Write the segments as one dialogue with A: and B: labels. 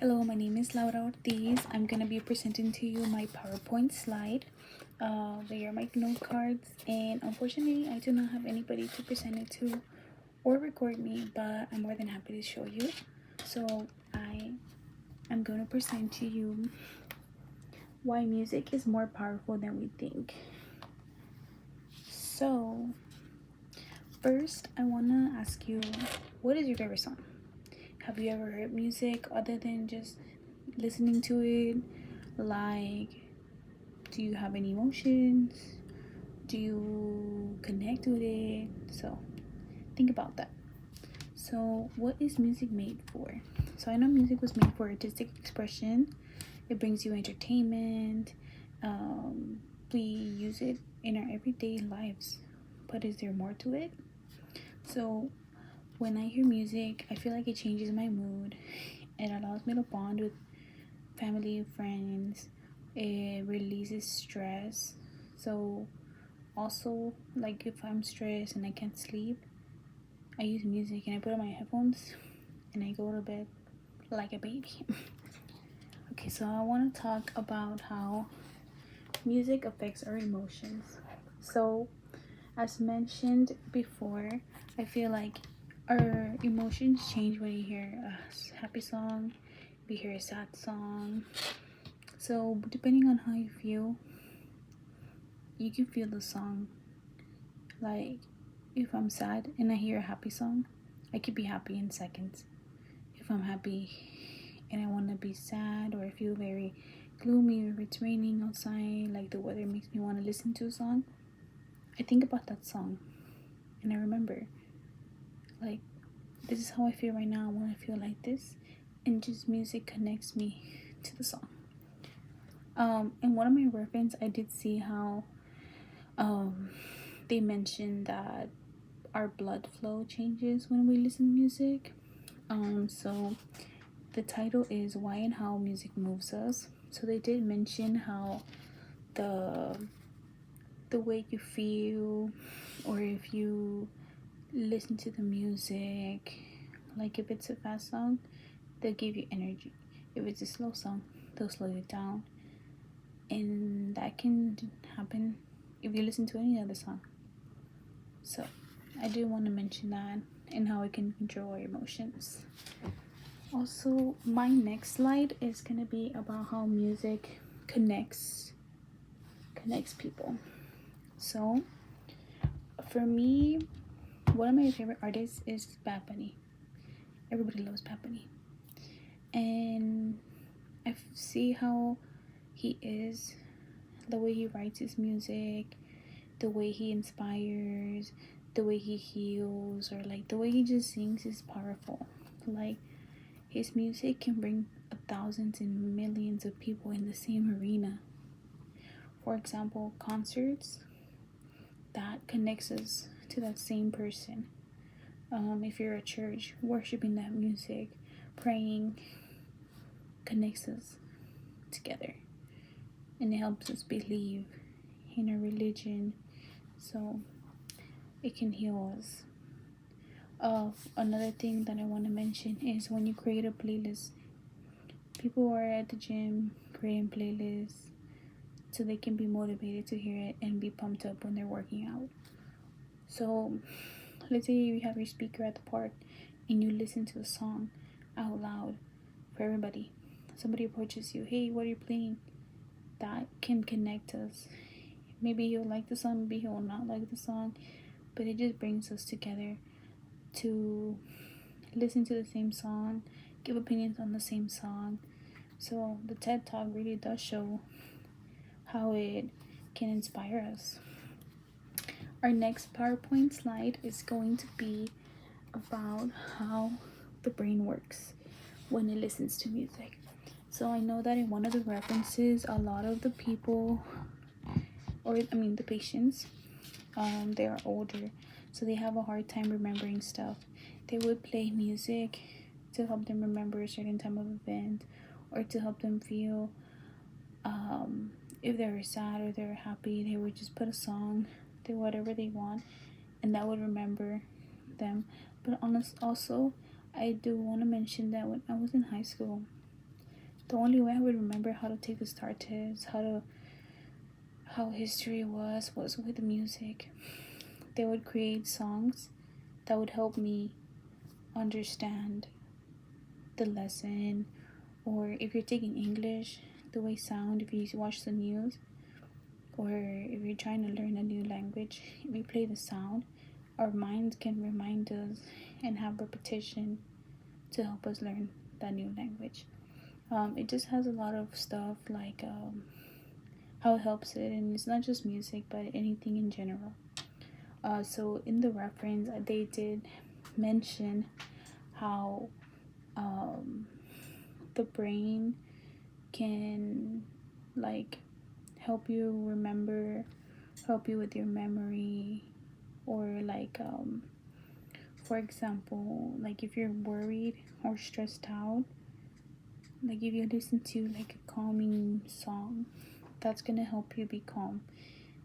A: Hello, my name is Laura Ortiz. I'm gonna be presenting to you my PowerPoint slide. They are my note cards, and unfortunately, I do not have anybody to present it to or record me, but I'm more than happy to show you. So I am going to present to you why music is more powerful than we think. So first, I wanna ask you, what is your favorite song? Have you ever heard music other than just listening to it? Like, do you have any emotions? Do you connect with it? So think about that. So what is music made for? So I know music was made for artistic expression. It brings you entertainment. We use it in our everyday lives, but is there more to it? So when I hear music, I feel like it changes my mood. It allows me to bond with family, friends. It releases stress. So also, like, if I'm stressed and I can't sleep, I use music and I put on my headphones and I go to bed like a baby. Okay, so I want to talk about how music affects our emotions. So as mentioned before, I feel like our emotions change when you hear a happy song, if you hear a sad song. So depending on how you feel, you can feel the song. Like, if I'm sad and I hear a happy song, I could be happy in seconds. If I'm happy and I want to be sad, or I feel very gloomy, or if it's raining outside, like the weather makes me want to listen to a song, I think about that song and I remember, like, this is how I feel right now. I want to feel like this, and just music connects me to the song. In one of my reference, I did see how they mentioned that our blood flow changes when we listen to music. So the title is Why and How Music Moves Us. So they did mention how the way you feel, or if you listen to the music, like if it's a fast song, they'll give you energy. If it's a slow song, they'll slow you down. And that can happen if you listen to any other song. So I do want to mention that and how it can control our emotions. Also, my next slide is gonna be about how music connects people. So for me, one of my favorite artists is Bad Bunny. Everybody loves Bad Bunny, and I see how he is, the way he writes his music, the way he inspires, the way he heals, or like the way he just sings is powerful. Like, his music can bring thousands and millions of people in the same arena. For example, concerts, that connects us to that same person. If you're at church worshiping that music, praying, connects us together, and it helps us believe in a religion, so it can heal us. Another thing that I want to mention is when you create a playlist, people are at the gym creating playlists so they can be motivated to hear it and be pumped up when they're working out. So let's say you have your speaker at the park and you listen to a song out loud for everybody. Somebody approaches you, hey, what are you playing? That can connect us. Maybe he'll like the song, maybe he'll not like the song, but it just brings us together to listen to the same song, give opinions on the same song. So the TED Talk really does show how it can inspire us. Our next PowerPoint slide is going to be about how the brain works when it listens to music. So I know that in one of the references, a lot of the people, the patients, they are older, so they have a hard time remembering stuff. They would play music to help them remember a certain time of event, or to help them feel, if they were sad or they were happy, they would just put a song, do whatever they want, and that would remember them. But also, I do want to mention that when I was in high school, The only way I would remember how to take the star test, how history was with music. They would create songs that would help me understand the lesson. Or if you're taking English, the way sound, if you watch the news, or if you're trying to learn a new language, if you play the sound, our minds can remind us and have repetition to help us learn that new language. It just has a lot of stuff like how it helps it, and it's not just music but anything in general. So in the reference, they did mention how the brain can like help you remember, help you with your memory, or like for example, like if you're worried or stressed out, like if you listen to like a calming song, that's gonna help you be calm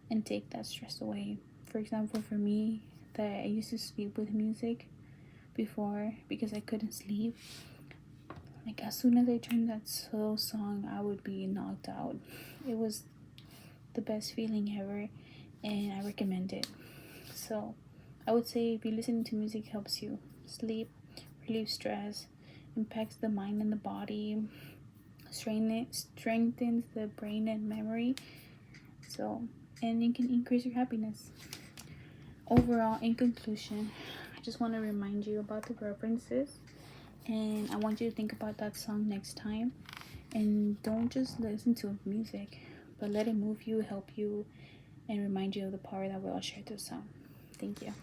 A: and take that stress away. For example, for me, that I used to sleep with music before because I couldn't sleep. Like as soon as I turned that slow song, I would be knocked out. It was the best feeling ever, and I recommend it. So I would say if you listen to music, helps you sleep, relieve stress, impacts the mind and the body, strengthens the brain and memory. So, and it can increase your happiness. Overall, in conclusion, I just want to remind you about the references, and I want you to think about that song next time. And don't just listen to music, but let it move you, help you, and remind you of the power that we all share through sound. Thank you.